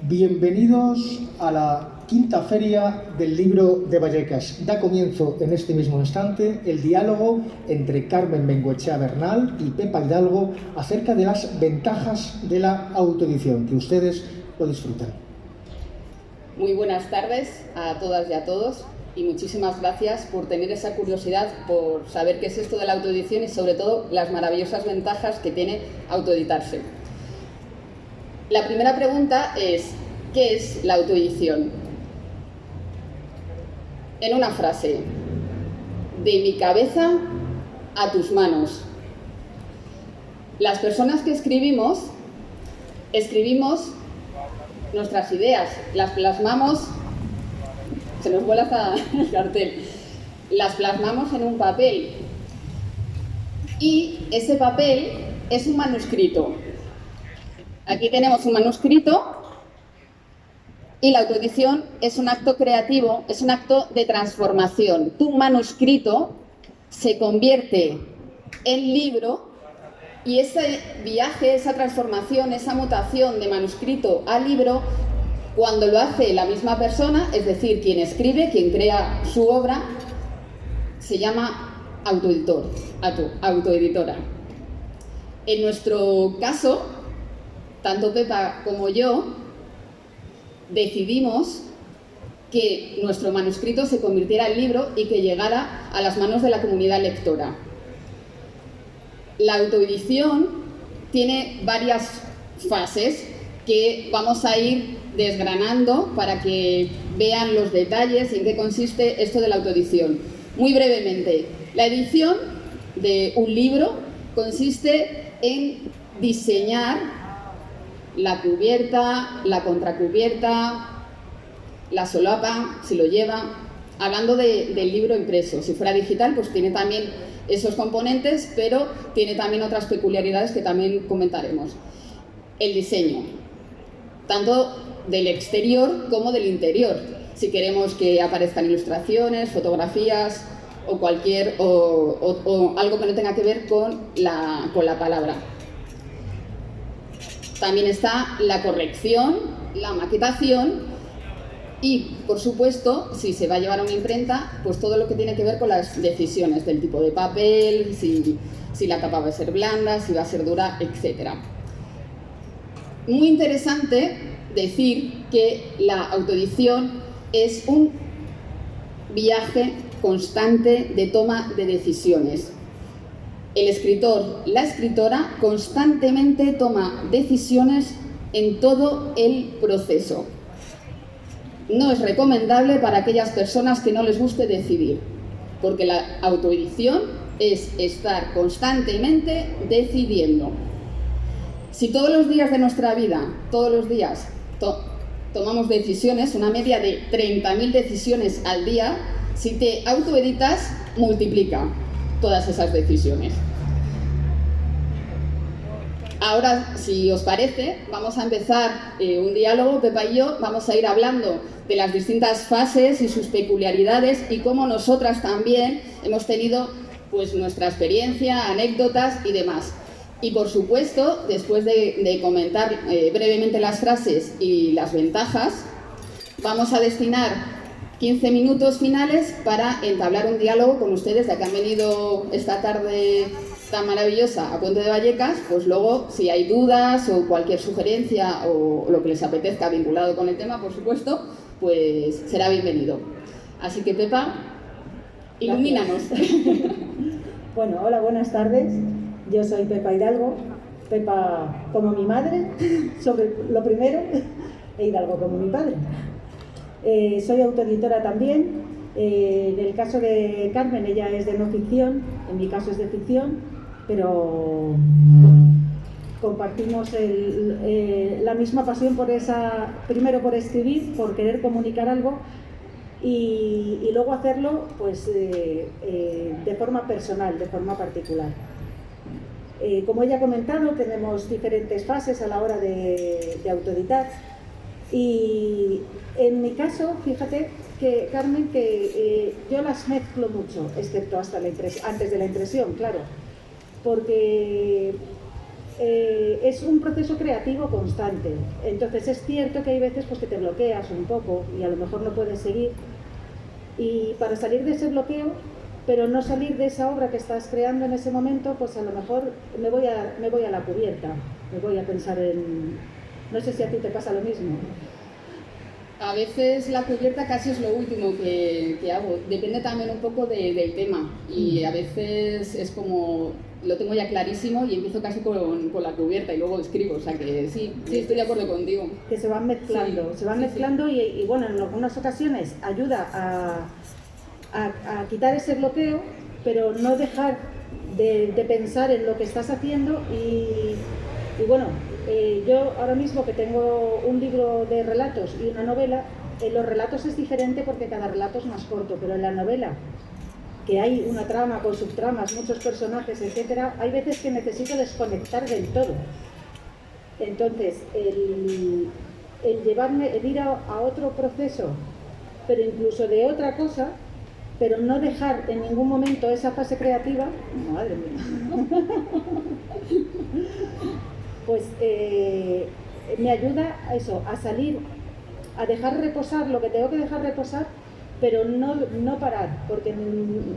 Bienvenidos a la quinta feria del libro de Vallecas. Da comienzo en este mismo instante el diálogo entre Carmen Bengoechea Bernal y Pepa Hidalgo acerca de las ventajas de la autoedición. Que ustedes lo disfruten. Muy buenas tardes a todas y a todos y muchísimas gracias por tener esa curiosidad por saber qué es esto de la autoedición y sobre todo las maravillosas ventajas que tiene autoeditarse. La primera pregunta es, ¿qué es la autoedición? En una frase, de mi cabeza a tus manos. Las personas que escribimos nuestras ideas, las plasmamos, se nos vuela hasta el cartel, las plasmamos en un papel y ese papel es un manuscrito. Aquí tenemos un manuscrito y la autoedición es un acto creativo, es un acto de transformación. Tu manuscrito se convierte en libro y ese viaje, esa transformación, esa mutación de manuscrito a libro, cuando lo hace la misma persona, es decir, quien escribe, quien crea su obra, se llama autoeditor, autoeditora. En nuestro caso, tanto Pepa como yo decidimos que nuestro manuscrito se convirtiera en libro y que llegara a las manos de la comunidad lectora. La autoedición tiene varias fases que vamos a ir desgranando para que vean los detalles en qué consiste esto de la autoedición. Muy brevemente, la edición de un libro consiste en diseñar la cubierta, la contracubierta, la solapa, si lo lleva. Hablando del libro impreso, si fuera digital, pues tiene también esos componentes, pero tiene también otras peculiaridades que también comentaremos. El diseño, tanto del exterior como del interior. Si queremos que aparezcan ilustraciones, fotografías o cualquier o algo que no tenga que ver con la palabra. También está la corrección, la maquetación y, por supuesto, si se va a llevar a una imprenta, pues todo lo que tiene que ver con las decisiones del tipo de papel, si la tapa va a ser blanda, si va a ser dura, etc. Muy interesante decir que la autoedición es un viaje constante de toma de decisiones. El escritor, la escritora, constantemente toma decisiones en todo el proceso. No es recomendable para aquellas personas que no les guste decidir, porque la autoedición es estar constantemente decidiendo. Si todos los días de nuestra vida, todos los días, tomamos decisiones, una media de 30.000 decisiones al día, si te autoeditas, multiplica todas esas decisiones. Ahora, si os parece, vamos a empezar un diálogo, Pepa y yo, vamos a ir hablando de las distintas fases y sus peculiaridades y cómo nosotras también hemos tenido pues nuestra experiencia, anécdotas y demás. Y por supuesto, después de comentar brevemente las frases y las ventajas, vamos a destinar 15 minutos finales para entablar un diálogo con ustedes, ya que han venido esta tarde tan maravillosa a Puente de Vallecas. Pues luego, si hay dudas o cualquier sugerencia o lo que les apetezca vinculado con el tema, por supuesto, pues será bienvenido. Así que, Pepa, ilumínanos. Bueno, hola, buenas tardes. Yo soy Pepa Hidalgo. Pepa como mi madre, sobre lo primero, e Hidalgo como mi padre. Soy autoeditora también. En el caso de Carmen, ella es de no ficción, en mi caso es de ficción, pero compartimos la misma pasión por primero por escribir, por querer comunicar algo y luego hacerlo pues, de forma personal, de forma particular. Como ella ha comentado, tenemos diferentes fases a la hora de autoeditar. Y en mi caso, fíjate que, Carmen, que yo las mezclo mucho, excepto antes de la impresión, claro, porque es un proceso creativo constante. Entonces es cierto que hay veces pues, que te bloqueas un poco y a lo mejor no puedes seguir. Y para salir de ese bloqueo, pero no salir de esa obra que estás creando en ese momento, pues a lo mejor me voy a la cubierta, me voy a pensar en... No sé si a ti te pasa lo mismo. A veces la cubierta casi es lo último que hago. Depende también un poco del tema. Y a veces es como, lo tengo ya clarísimo y empiezo casi con la cubierta y luego escribo. O sea que sí, estoy de acuerdo contigo. Que se van mezclando, sí. Y bueno, en algunas ocasiones ayuda a quitar ese bloqueo, pero no dejar de pensar en lo que estás haciendo y bueno, yo ahora mismo que tengo un libro de relatos y una novela, en los relatos es diferente porque cada relato es más corto, pero en la novela, que hay una trama con subtramas, muchos personajes, etcétera, hay veces que necesito desconectar del todo. Entonces, el ir a otro proceso, pero incluso de otra cosa, pero no dejar en ningún momento esa fase creativa, madre mía, pues me ayuda a eso, a salir, a dejar reposar lo que tengo que dejar reposar, pero no parar, porque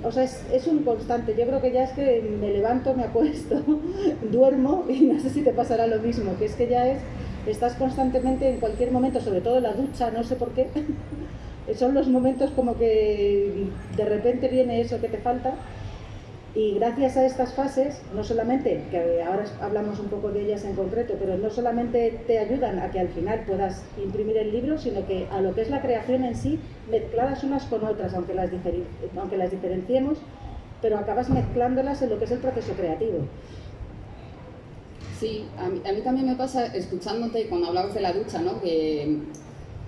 o sea, es un constante. Yo creo que ya es que me levanto, me acuesto, duermo y no sé si te pasará lo mismo, que es que ya estás constantemente en cualquier momento, sobre todo en la ducha, no sé por qué, son los momentos como que de repente viene eso que te falta. Y gracias a estas fases, no solamente, que ahora hablamos un poco de ellas en concreto, pero no solamente te ayudan a que al final puedas imprimir el libro, sino que a lo que es la creación en sí, mezcladas unas con otras, aunque las diferenciemos, pero acabas mezclándolas en lo que es el proceso creativo. Sí, a mí también me pasa, escuchándote cuando hablabas de la ducha, ¿no? Que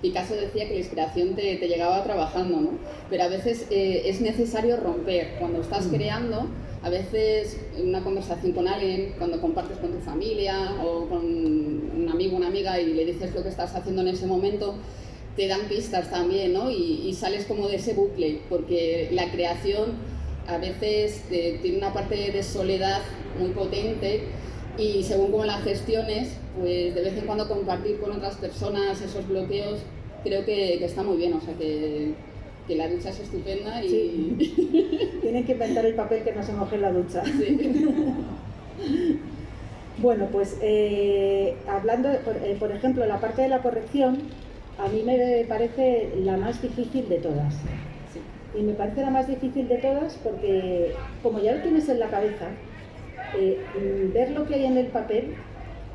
Picasso decía que la inspiración te llegaba trabajando, ¿no? Pero a veces es necesario romper. Cuando estás creando, a veces en una conversación con alguien, cuando compartes con tu familia o con un amigo o una amiga y le dices lo que estás haciendo en ese momento, te dan pistas también, ¿no? Y sales como de ese bucle, porque la creación a veces tiene una parte de soledad muy potente y según cómo la gestiones, pues de vez en cuando compartir con otras personas esos bloqueos creo que está muy bien, o sea que la ducha es estupenda y... Sí. Tienen que inventar el papel que no se moje en la ducha. Sí. Bueno, pues hablando, por ejemplo, la parte de la corrección, a mí me parece la más difícil de todas. Sí. Y me parece la más difícil de todas porque, como ya lo tienes en la cabeza, ver lo que hay en el papel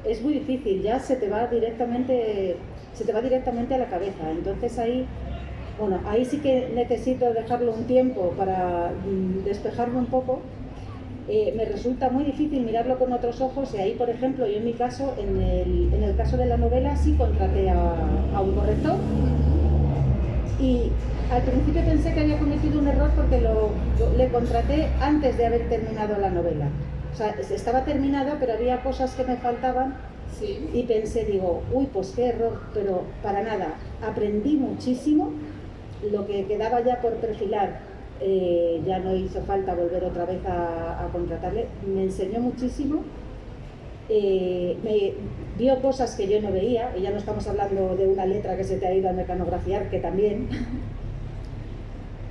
es muy difícil, ya se te va directamente a la cabeza. Entonces ahí sí que necesito dejarlo un tiempo para despejarme un poco. Me resulta muy difícil mirarlo con otros ojos y ahí, por ejemplo, yo en mi caso, en el caso de la novela, sí contraté a un corrector y al principio pensé que había cometido un error porque le contraté antes de haber terminado la novela. O sea, estaba terminada, pero había cosas que me faltaban. Sí. Y pensé, digo, uy, pues qué error, pero para nada. Aprendí muchísimo, lo que quedaba ya por perfilar, ya no hizo falta volver otra vez a contratarle. Me enseñó muchísimo, me vio cosas que yo no veía, y ya no estamos hablando de una letra que se te ha ido a mecanografiar, que también.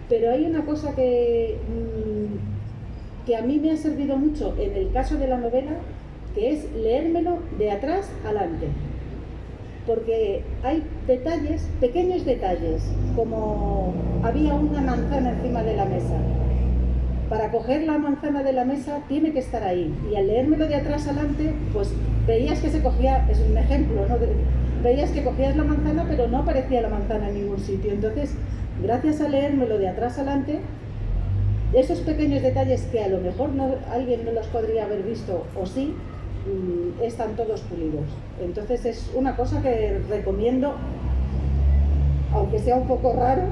Pero hay una cosa que a mí me ha servido mucho en el caso de la novela, que es leérmelo de atrás adelante. Porque hay detalles, pequeños detalles, como había una manzana encima de la mesa. Para coger la manzana de la mesa tiene que estar ahí. Y al leérmelo de atrás adelante, pues veías que se cogía, es un ejemplo, ¿no? Veías que cogías la manzana, pero no aparecía la manzana en ningún sitio. Entonces, gracias a leérmelo de atrás adelante, esos pequeños detalles que a lo mejor alguien no los podría haber visto o sí, están todos pulidos. Entonces es una cosa que recomiendo, aunque sea un poco raro,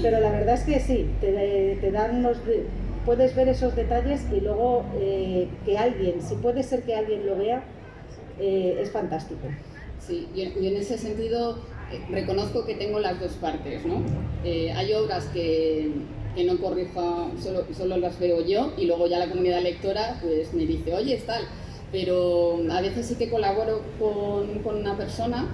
pero la verdad es que sí, te dan puedes ver esos detalles y luego que alguien, si puede ser que alguien lo vea, es fantástico. Sí, yo en ese sentido reconozco que tengo las dos partes, ¿no? Hay obras que no corrijo, solo las veo yo y luego ya la comunidad lectora pues me dice, oye, es tal. pero a veces sí que colaboro con una persona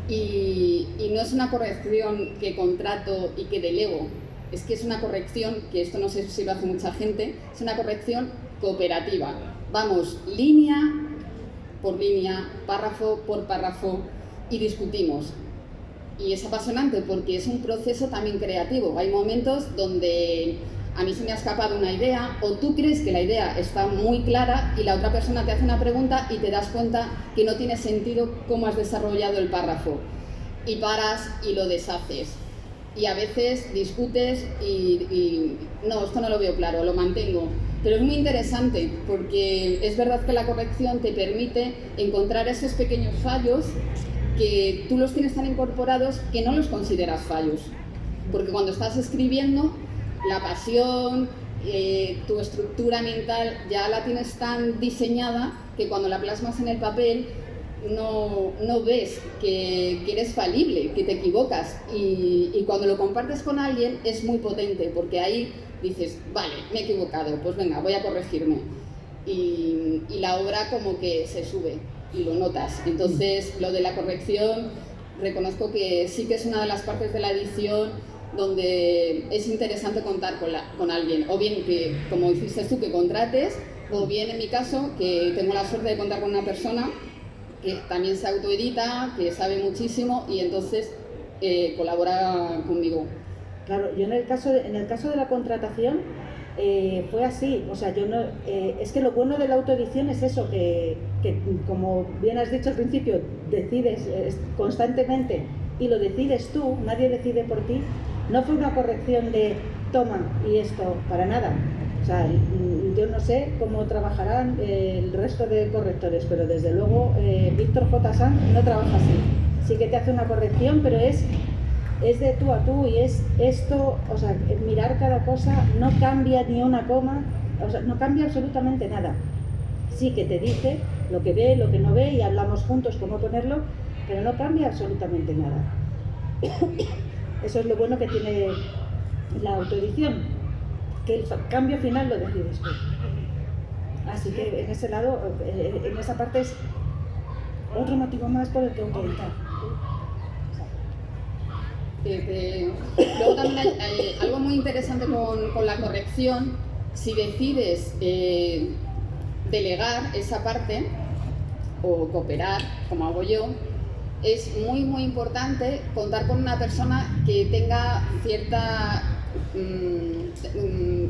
y no es una corrección que contrato y que delego, es que es una corrección, que esto no sé si lo hace mucha gente, es una corrección cooperativa. Vamos línea por línea, párrafo por párrafo y discutimos. Y es apasionante porque es un proceso también creativo. Hay momentos donde a mí se me ha escapado una idea o tú crees que la idea está muy clara y la otra persona te hace una pregunta y te das cuenta que no tiene sentido cómo has desarrollado el párrafo. Y paras y lo deshaces. Y a veces discutes y no, esto no lo veo claro, lo mantengo. Pero es muy interesante porque es verdad que la corrección te permite encontrar esos pequeños fallos que tú los tienes tan incorporados que no los consideras fallos. Porque cuando estás escribiendo, la pasión, tu estructura mental ya la tienes tan diseñada que cuando la plasmas en el papel no ves que eres falible, que te equivocas. Y cuando lo compartes con alguien es muy potente porque ahí dices, vale, me he equivocado, pues venga, voy a corregirme. Y la obra como que se sube y lo notas. Entonces, lo de la corrección, reconozco que sí que es una de las partes de la edición donde es interesante contar con alguien. O bien que, como hiciste tú, que contrates, o bien en mi caso, que tengo la suerte de contar con una persona que también se autoedita, que sabe muchísimo y entonces colabora conmigo. Claro, yo en el caso de la contratación fue así, o sea, yo no, es que lo bueno de la autoedición es eso, que como bien has dicho al principio, decides constantemente y lo decides tú, nadie decide por ti. No fue una corrección de toma y esto, para nada. O sea, yo no sé cómo trabajarán el resto de correctores, pero desde luego Víctor J. Sanz no trabaja así. Sí que te hace una corrección, pero es de tú a tú y es esto, o sea, mirar cada cosa, no cambia ni una coma, o sea, no cambia absolutamente nada. Sí que te dice lo que ve, lo que no ve y hablamos juntos cómo ponerlo, pero no cambia absolutamente nada. Eso es lo bueno que tiene la autoedición, que el cambio final lo decides tú. Así que en ese lado, en esa parte es otro motivo más por el que autoeditar. Luego también hay algo muy interesante con la corrección. Si decides delegar esa parte o cooperar, como hago yo, es muy muy importante contar con una persona que tenga cierta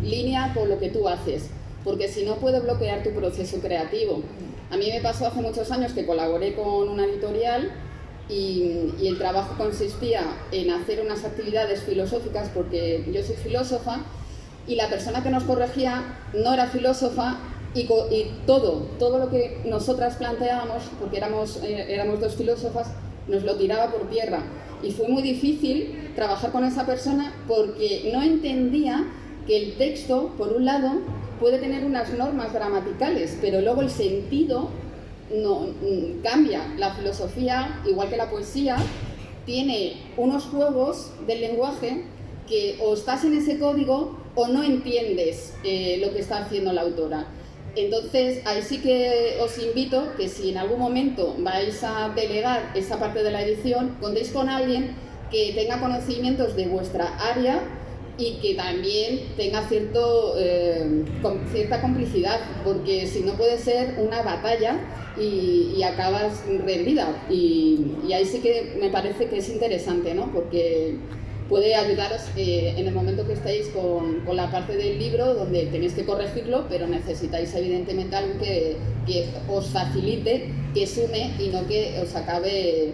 línea con lo que tú haces, porque si no puede bloquear tu proceso creativo. A mí me pasó hace muchos años que colaboré con una editorial y el trabajo consistía en hacer unas actividades filosóficas, porque yo soy filósofa y la persona que nos corregía no era filósofa y todo lo que nosotras planteábamos, porque éramos dos filósofas, nos lo tiraba por tierra. Y fue muy difícil trabajar con esa persona porque no entendía que el texto, por un lado, puede tener unas normas gramaticales, pero luego el sentido no cambia. La filosofía, igual que la poesía, tiene unos juegos del lenguaje que o estás en ese código o no entiendes lo que está haciendo la autora. Entonces, ahí sí que os invito que si en algún momento vais a delegar esa parte de la edición, contéis con alguien que tenga conocimientos de vuestra área y que también tenga cierta complicidad, porque si no puede ser una batalla y acabas rendida. Y ahí sí que me parece que es interesante, ¿no? Porque puede ayudaros en el momento que estéis con la parte del libro donde tenéis que corregirlo, pero necesitáis evidentemente algo que os facilite, que sume y no que os acabe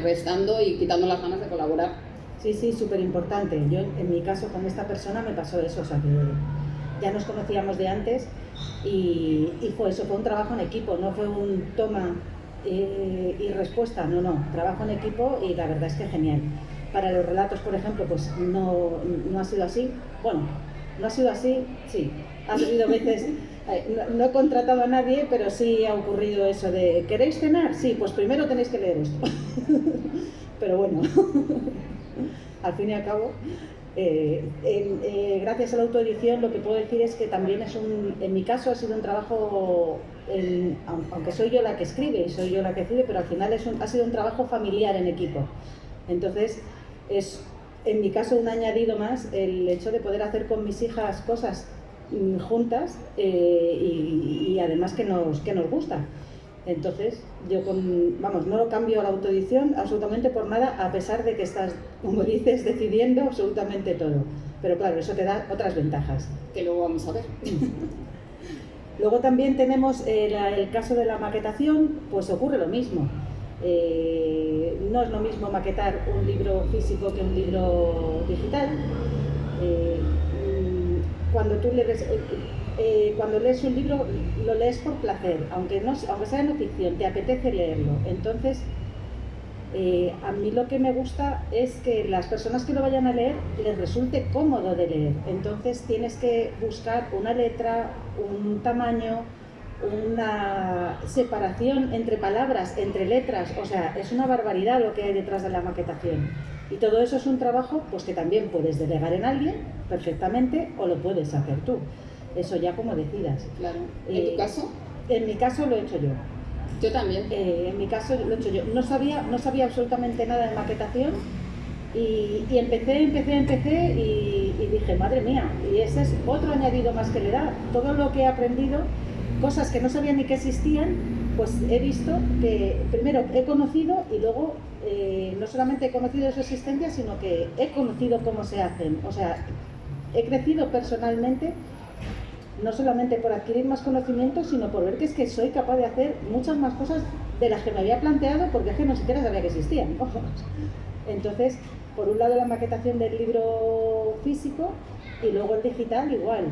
restando y quitando las ganas de colaborar. Sí, súper importante. Yo, en mi caso, con esta persona me pasó eso, o sea, que ya nos conocíamos de antes y fue eso, fue un trabajo en equipo, no fue un toma y respuesta, no, trabajo en equipo y la verdad es que genial. Para los relatos, por ejemplo, pues no ha sido así. Bueno, no ha sido así, sí. Ha habido veces, no he contratado a nadie, pero sí ha ocurrido eso de ¿queréis cenar? Sí, pues primero tenéis que leer esto. Pero bueno, al fin y al cabo, Gracias a la autoedición lo que puedo decir es que también en mi caso ha sido un trabajo, aunque soy yo la que escribe y soy yo la que decide, pero al final ha sido un trabajo familiar en equipo. Entonces es en mi caso un añadido más el hecho de poder hacer con mis hijas cosas juntas y además que nos gusta. Entonces, yo no lo cambio a la autoedición absolutamente por nada, a pesar de que estás, como dices, decidiendo absolutamente todo. Pero claro, eso te da otras ventajas. Que luego vamos a ver. Luego también tenemos el caso de la maquetación, pues ocurre lo mismo. No es lo mismo maquetar un libro físico que un libro digital. Cuando lees un libro, lo lees por placer, aunque sea no ficción, te apetece leerlo. Entonces, a mí lo que me gusta es que las personas que lo vayan a leer les resulte cómodo de leer. Entonces tienes que buscar una letra, un tamaño, una separación entre palabras, entre letras. O sea, es una barbaridad lo que hay detrás de la maquetación. Y todo eso es un trabajo pues, que también puedes delegar en alguien perfectamente o lo puedes hacer tú. Eso ya como decidas. Claro. ¿En tu caso? En mi caso lo he hecho yo. Yo también. En mi caso lo he hecho yo. No sabía absolutamente nada de maquetación y empecé y dije, madre mía, y ese es otro añadido más que le da. Todo lo que he aprendido, cosas que no sabía ni que existían, pues he visto que primero he conocido y luego no solamente he conocido su existencia, sino que he conocido cómo se hacen. O sea, he crecido personalmente, no solamente por adquirir más conocimientos, sino por ver que es que soy capaz de hacer muchas más cosas de las que me había planteado, porque es que no siquiera sabía que existían. Entonces, por un lado la maquetación del libro físico y luego el digital igual.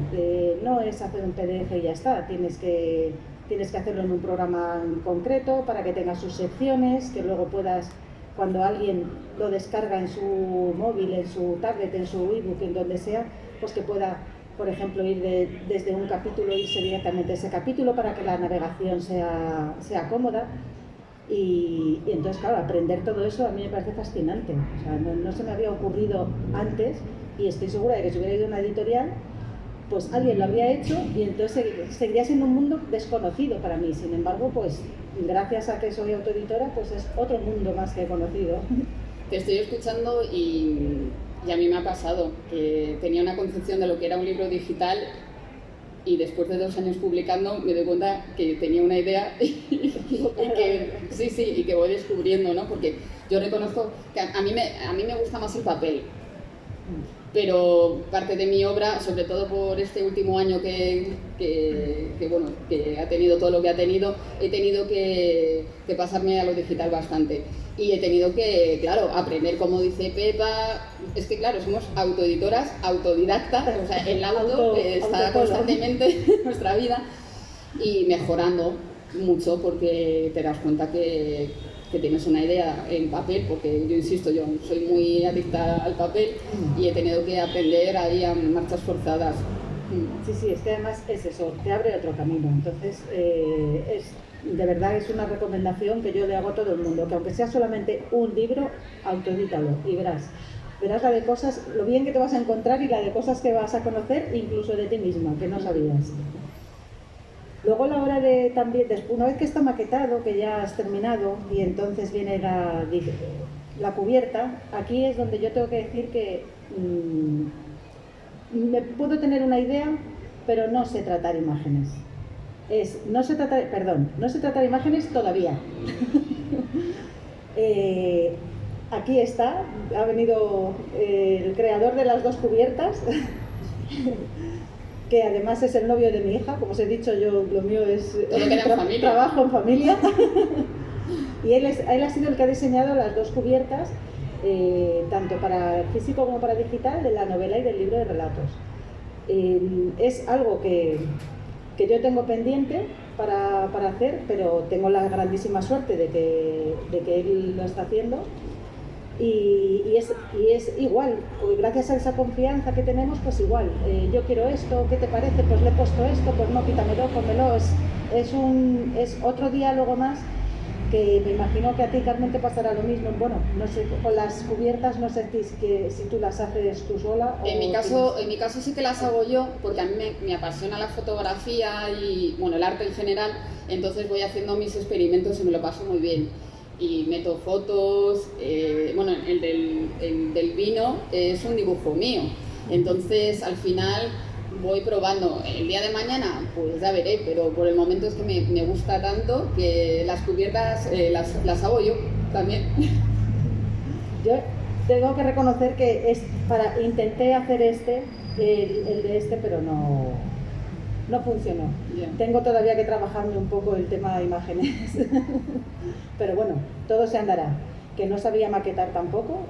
No es hacer un PDF y ya está, tienes que hacerlo en un programa concreto para que tenga sus secciones, que luego puedas, cuando alguien lo descarga en su móvil, en su tablet, en su ebook, en donde sea, pues que pueda, por ejemplo, ir desde un capítulo, irse directamente a ese capítulo para que la navegación sea cómoda. Y entonces, claro, aprender todo eso a mí me parece fascinante. O sea, no se me había ocurrido antes y estoy segura de que si hubiera ido a una editorial, pues alguien lo habría hecho y entonces seguiría siendo un mundo desconocido para mí. Sin embargo, pues gracias a que soy autoeditora, pues es otro mundo más que he conocido. Te estoy escuchando y a mí me ha pasado que tenía una concepción de lo que era un libro digital y después de 2 años publicando me doy cuenta que tenía una idea y que voy descubriendo, ¿no? Porque yo reconozco que a mí me gusta más el papel, pero parte de mi obra, sobre todo por este último año que ha tenido todo lo que ha tenido, he tenido que pasarme a lo digital bastante. Y he tenido que, claro, aprender, como dice Pepa, es que claro, somos autoeditoras, autodidactas, o sea, el auto está constantemente en nuestra vida y mejorando mucho porque te das cuenta que tienes una idea en papel, porque yo insisto, yo soy muy adicta al papel y he tenido que aprender ahí a marchas forzadas. Sí, es que además es eso, te abre otro camino, entonces de verdad es una recomendación que yo le hago a todo el mundo, que aunque sea solamente un libro, autoedítalo y verás la de cosas, lo bien que te vas a encontrar y la de cosas que vas a conocer, incluso de ti misma, que no sabías. Luego a la hora de también, una vez que está maquetado, que ya has terminado y entonces viene la cubierta, aquí es donde yo tengo que decir que me puedo tener una idea, pero no sé tratar imágenes. No sé tratar imágenes todavía. Aquí está, ha venido el creador de las 2 cubiertas, que además es el novio de mi hija, como os he dicho, yo lo mío es trabajo en familia. Y él ha sido el que ha diseñado las 2 cubiertas, tanto para físico como para digital, de la novela y del libro de relatos. Es algo que yo tengo pendiente para hacer, pero tengo la grandísima suerte de que él lo está haciendo. Y es igual, gracias a esa confianza que tenemos, pues igual, yo quiero esto, ¿qué te parece? Pues le he puesto esto, pues no, quítamelo, pónmelo. Es otro diálogo más que me imagino que a ti, Carmen, te pasará lo mismo. Bueno, no sé, con las cubiertas no sé si tú las haces tú sola o en mi caso sí que las hago yo, porque a mí me apasiona la fotografía y bueno, el arte en general, entonces voy haciendo mis experimentos y me lo paso muy bien. Y meto fotos, bueno, el del vino es un dibujo mío, entonces al final voy probando. El día de mañana pues ya veré, pero por el momento es que me gusta tanto que las cubiertas las hago yo también. Yo tengo que reconocer que intenté hacer el de este, pero no funcionó. Yeah. Tengo todavía que trabajarme un poco el tema de imágenes. Pero bueno, todo se andará. Que no sabía maquetar tampoco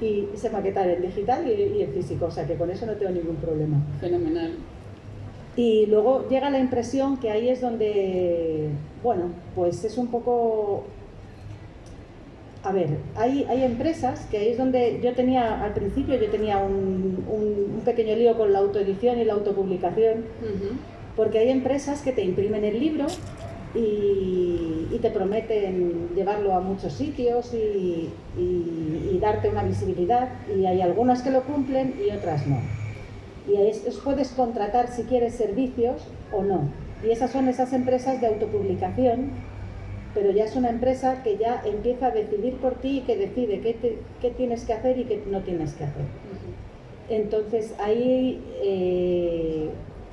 y sé maquetar en digital y en físico, o sea que con eso no tengo ningún problema. Fenomenal. Y luego llega la impresión, que ahí es donde, bueno, pues es un poco... A ver, hay empresas que ahí es donde al principio yo tenía un pequeño lío con la autoedición y la autopublicación, porque hay empresas que te imprimen el libro y te prometen llevarlo a muchos sitios y darte una visibilidad, y hay algunas que lo cumplen y otras no. Y puedes contratar si quieres servicios o no, y esas son esas empresas de autopublicación, pero ya es una empresa que ya empieza a decidir por ti y que decide qué tienes que hacer y qué no tienes que hacer. Entonces ahí,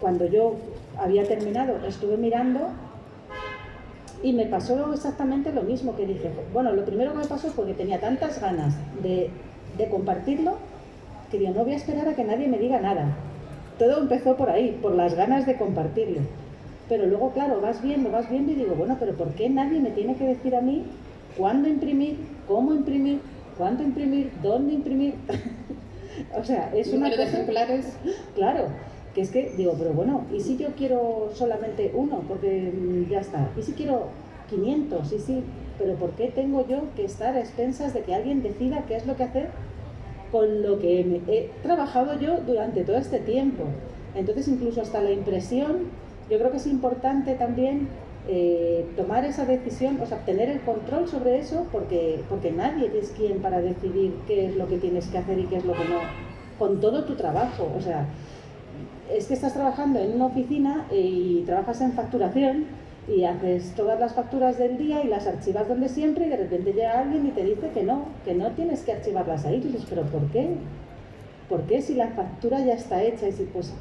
cuando yo había terminado, estuve mirando y me pasó exactamente lo mismo, que dije, bueno, lo primero que me pasó fue que tenía tantas ganas de compartirlo, que digo, no voy a esperar a que nadie me diga nada. Todo empezó por ahí, por las ganas de compartirlo. Pero luego, claro, vas viendo y digo, bueno, pero ¿por qué nadie me tiene que decir a mí cuándo imprimir, cómo imprimir, cuánto imprimir, dónde imprimir? O sea, es una cosa... ¿Número de ejemplares? Claro, que es que digo, pero bueno, ¿y si yo quiero solamente uno? Porque ya está. ¿Y si quiero 500? Sí, pero ¿por qué tengo yo que estar a expensas de que alguien decida qué es lo que hacer con lo que he trabajado yo durante todo este tiempo? Entonces, incluso hasta la impresión... Yo creo que es importante también tomar esa decisión, o sea, tener el control sobre eso, porque nadie es quien para decidir qué es lo que tienes que hacer y qué es lo que no, con todo tu trabajo. O sea, es que estás trabajando en una oficina y trabajas en facturación y haces todas las facturas del día y las archivas donde siempre, y de repente llega alguien y te dice que no tienes que archivarlas ahí. Y dices, ¿pero por qué? ¿Por qué si la factura ya está hecha? Y si, pues,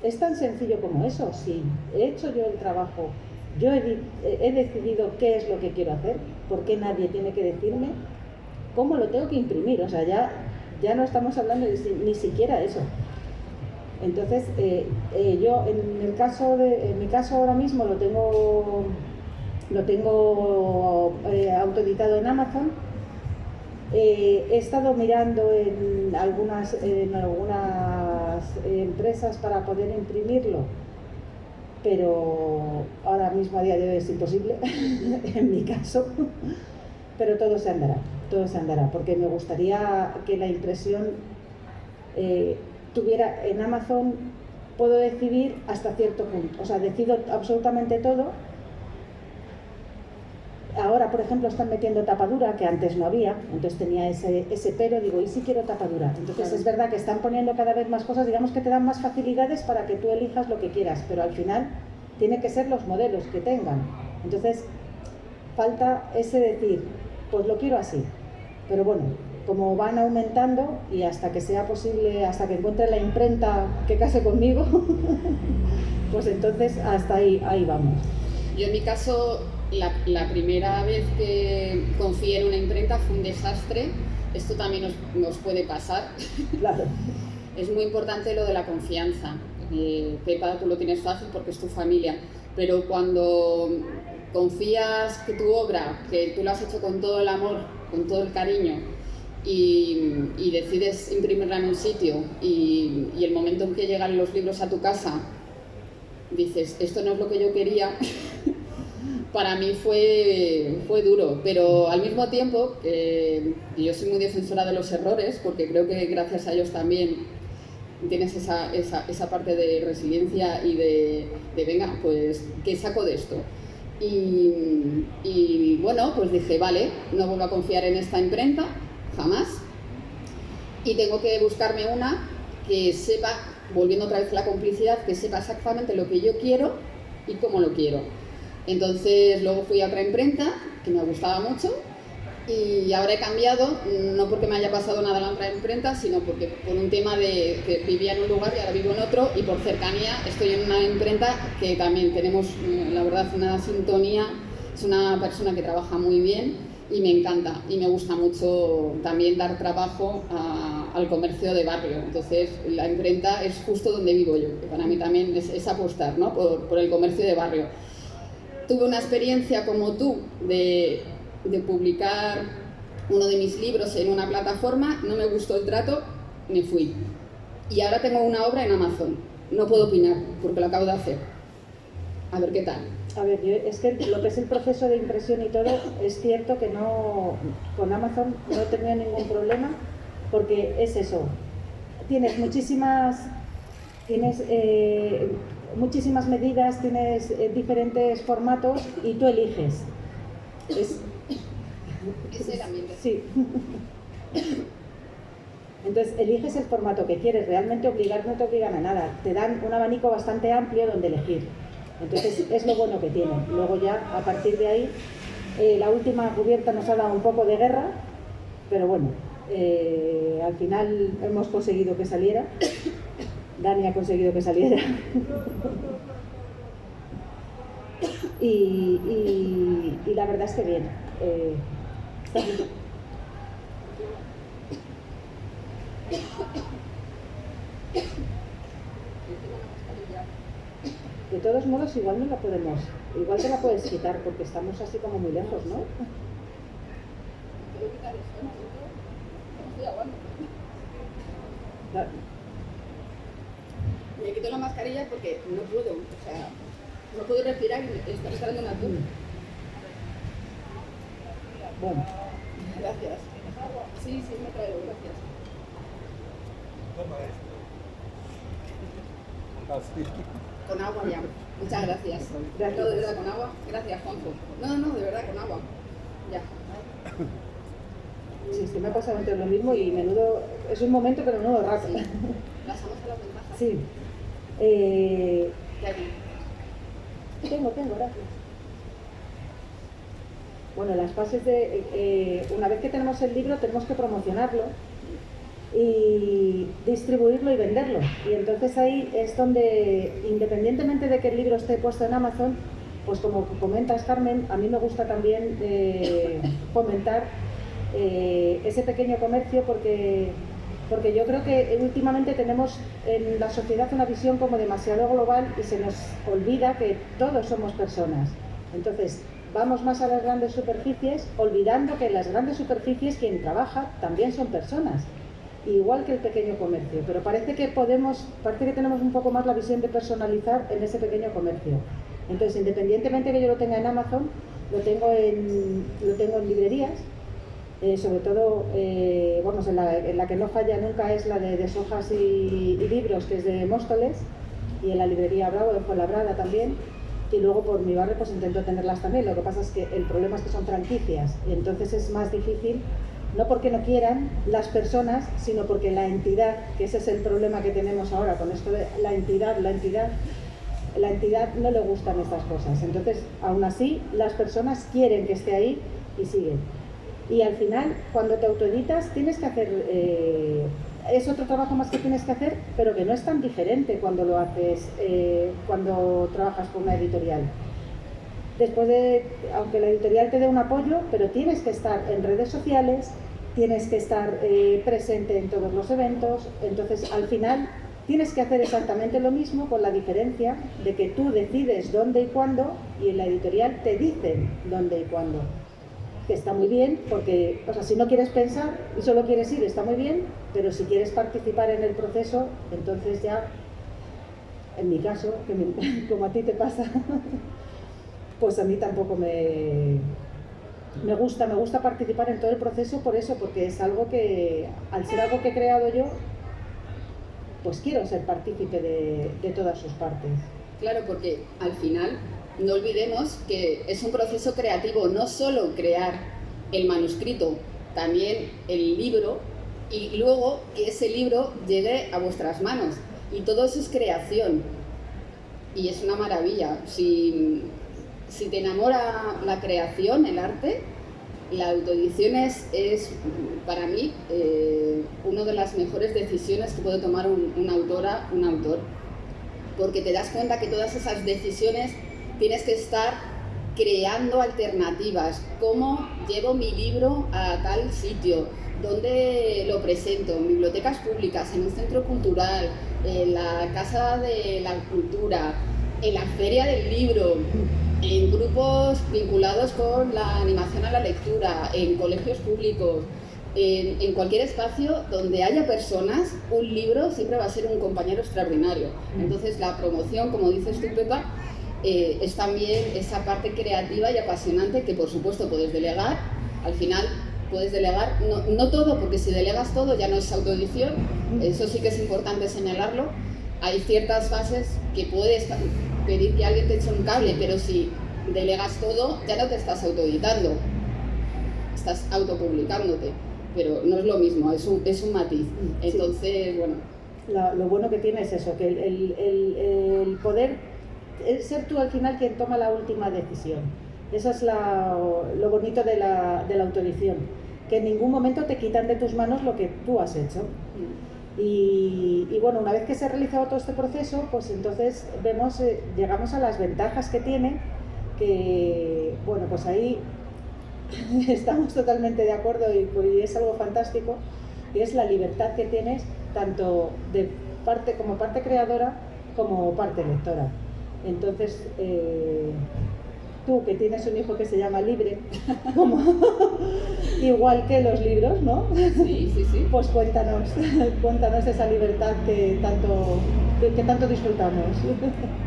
es tan sencillo como eso. Si he hecho yo el trabajo, yo he decidido qué es lo que quiero hacer, ¿por qué nadie tiene que decirme cómo lo tengo que imprimir? O sea, ya no estamos hablando ni siquiera eso. Entonces, yo en mi caso ahora mismo lo tengo autoeditado en Amazon. He estado mirando en algunas empresas para poder imprimirlo, pero ahora mismo a día de hoy es imposible en mi caso, pero todo se andará, porque me gustaría que la impresión tuviera en Amazon, puedo decidir hasta cierto punto, o sea, decido absolutamente todo. Ahora, por ejemplo, están metiendo tapadura, que antes no había, entonces tenía ese pero, digo, ¿y si quiero tapadura? Entonces claro, es verdad que están poniendo cada vez más cosas, digamos que te dan más facilidades para que tú elijas lo que quieras, pero al final tiene que ser los modelos que tengan. Entonces, falta ese decir, pues lo quiero así, pero bueno, como van aumentando y hasta que sea posible, hasta que encuentre la imprenta que case conmigo, pues entonces hasta ahí vamos. Yo en mi caso, la primera vez que confié en una imprenta fue un desastre. Esto también nos puede pasar. Claro. Es muy importante lo de la confianza. Pepa, tú lo tienes fácil porque es tu familia, pero cuando confías que tu obra, que tú la has hecho con todo el amor, con todo el cariño, y decides imprimirla en un sitio, y el momento en que llegan los libros a tu casa, dices, esto no es lo que yo quería. Para mí fue duro, pero al mismo tiempo, yo soy muy defensora de los errores, porque creo que gracias a ellos también tienes esa parte de resiliencia y de venga, pues, ¿qué saco de esto? Y bueno, pues dije, vale, no vuelvo a confiar en esta imprenta, jamás. Y tengo que buscarme una que sepa, volviendo otra vez a la complicidad, que sepa exactamente lo que yo quiero y cómo lo quiero. Entonces luego fui a otra imprenta que me gustaba mucho y ahora he cambiado, no porque me haya pasado nada en la otra imprenta, sino porque por un tema de que vivía en un lugar y ahora vivo en otro, y por cercanía estoy en una imprenta que también tenemos, la verdad, una sintonía. Es una persona que trabaja muy bien y me encanta, y me gusta mucho también dar trabajo al comercio de barrio. Entonces la imprenta es justo donde vivo yo, que para mí también es apostar, ¿no?, por el comercio de barrio. Tuve una experiencia como tú de publicar uno de mis libros en una plataforma, no me gustó el trato, me fui. Y ahora tengo una obra en Amazon. No puedo opinar porque lo acabo de hacer. A ver qué tal. A ver, es que lo que es el proceso de impresión y todo, es cierto que no, con Amazon no he tenido ningún problema, porque es eso, tienes muchísimas medidas, tienes diferentes formatos y tú eliges. Es el ambiente. Sí. Entonces eliges el formato que quieres, realmente obligar no te obligan a nada, te dan un abanico bastante amplio donde elegir. Entonces es lo bueno que tiene. Luego ya a partir de ahí, la última cubierta nos ha dado un poco de guerra, pero bueno, al final hemos conseguido que saliera. Dani ha conseguido que saliera. y la verdad es que bien. Está bien. De todos modos, igual no la podemos, igual te la puedes quitar porque estamos así como muy lejos, ¿no? Me quito la mascarilla porque no puedo, o sea, no puedo respirar y está saliendo una tos. Bueno. Gracias. Sí, me traigo, gracias. Con agua ya. Muchas gracias. Gracias. No, de verdad, con agua. Gracias, Juanjo. No, de verdad, con agua. Ya. Sí, es que me ha pasado entre lo mismo y menudo, es un momento pero menudo rato. Sí. Pasamos a las ventajas. Sí. ¿Qué hay? Tengo, gracias. Bueno, las fases de... una vez que tenemos el libro tenemos que promocionarlo y distribuirlo y venderlo. Y entonces ahí es donde, independientemente de que el libro esté puesto en Amazon, pues como comentas, Carmen, a mí me gusta también fomentar ese pequeño comercio porque yo creo que últimamente tenemos en la sociedad una visión como demasiado global y se nos olvida que todos somos personas. Entonces, vamos más a las grandes superficies, olvidando que en las grandes superficies quien trabaja también son personas, igual que el pequeño comercio. Pero parece que tenemos un poco más la visión de personalizar en ese pequeño comercio. Entonces, independientemente que yo lo tenga en Amazon, lo tengo en librerías. Sobre todo, en la que no falla nunca es la de Deshojas y Libros, que es de Móstoles, y en la librería Bravo de Fuenlabrada también, y luego por mi barrio pues intento tenerlas también. Lo que pasa es que el problema es que son franquicias, y entonces es más difícil, no porque no quieran las personas, sino porque la entidad, que ese es el problema que tenemos ahora con esto de la entidad no le gustan estas cosas. Entonces, aún así, las personas quieren que esté ahí y siguen. Y al final, cuando te autoeditas, tienes que hacer, es otro trabajo más que tienes que hacer, pero que no es tan diferente cuando lo haces, cuando trabajas con una editorial. Aunque la editorial te dé un apoyo, pero tienes que estar en redes sociales, tienes que estar presente en todos los eventos, entonces al final tienes que hacer exactamente lo mismo, con la diferencia de que tú decides dónde y cuándo, y en la editorial te dicen dónde y cuándo. Que está muy bien, porque, o sea, si no quieres pensar y solo quieres ir, está muy bien, pero si quieres participar en el proceso, entonces ya, en mi caso, como a ti te pasa, pues a mí tampoco me gusta participar en todo el proceso por eso, porque es algo que, al ser algo que he creado yo, pues quiero ser partícipe de todas sus partes. Claro, porque al final no olvidemos que es un proceso creativo, no solo crear el manuscrito, también el libro, y luego que ese libro llegue a vuestras manos. Y todo eso es creación. Y es una maravilla. Si te enamora la creación, el arte, la autoedición es para mí, una de las mejores decisiones que puede tomar una autora, un autor. Porque te das cuenta que todas esas decisiones tienes que estar creando alternativas. ¿Cómo llevo mi libro a tal sitio? ¿Dónde lo presento? En bibliotecas públicas, en un centro cultural, en la Casa de la Cultura, en la Feria del Libro, en grupos vinculados con la animación a la lectura, en colegios públicos, en cualquier espacio donde haya personas, un libro siempre va a ser un compañero extraordinario. Entonces la promoción, como dices tú, Pepa, es también esa parte creativa y apasionante que por supuesto puedes delegar. Al final puedes delegar, no todo, porque si delegas todo ya no es autoedición, eso sí que es importante señalarlo. Hay ciertas fases que puedes pedir que alguien te eche un cable, pero si delegas todo ya no te estás autoeditando, estás autopublicándote, pero no es lo mismo, es un matiz. Entonces, bueno. Lo bueno que tiene es eso, que el poder ser tú al final quien toma la última decisión. Eso es lo bonito de la autoedición, que en ningún momento te quitan de tus manos lo que tú has hecho. Y bueno, una vez que se ha realizado todo este proceso, pues entonces llegamos a las ventajas que tiene, que bueno, pues ahí estamos totalmente de acuerdo y es algo fantástico, y es la libertad que tienes tanto como parte creadora como parte lectora. Entonces, tú que tienes un hijo que se llama Libre, igual que los libros, ¿no? Sí. Pues cuéntanos esa libertad que tanto disfrutamos.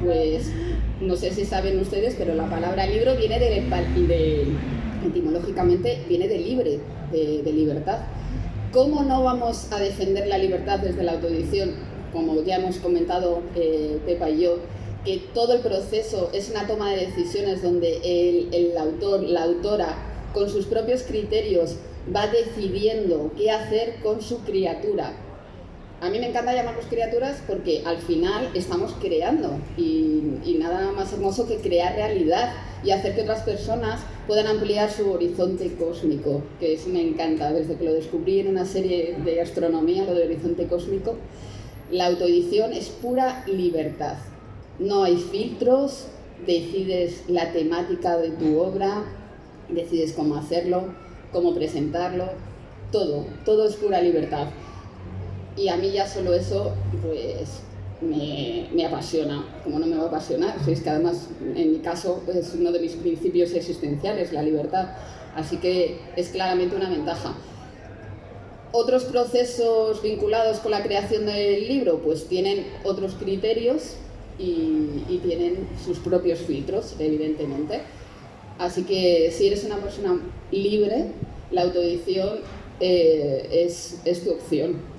Pues no sé si saben ustedes, pero la palabra libro viene etimológicamente viene de libre, de libertad. ¿Cómo no vamos a defender la libertad desde la autoedición? Como ya hemos comentado Pepa y yo, que todo el proceso es una toma de decisiones donde el autor, la autora, con sus propios criterios va decidiendo qué hacer con su criatura. A mí me encanta llamarlos criaturas porque al final estamos creando y nada más hermoso que crear realidad y hacer que otras personas puedan ampliar su horizonte cósmico, que eso me encanta. Desde que lo descubrí en una serie de astronomía, lo de horizonte cósmico, la autoedición es pura libertad. No hay filtros, decides la temática de tu obra, decides cómo hacerlo, cómo presentarlo, todo es pura libertad. Y a mí ya solo eso, pues, me apasiona. ¿Cómo no me va a apasionar? Si es que además, en mi caso, es uno de mis principios existenciales, la libertad. Así que es claramente una ventaja. Otros procesos vinculados con la creación del libro, pues tienen otros criterios y tienen sus propios filtros, evidentemente. Así que si eres una persona libre, la autoedición es tu opción.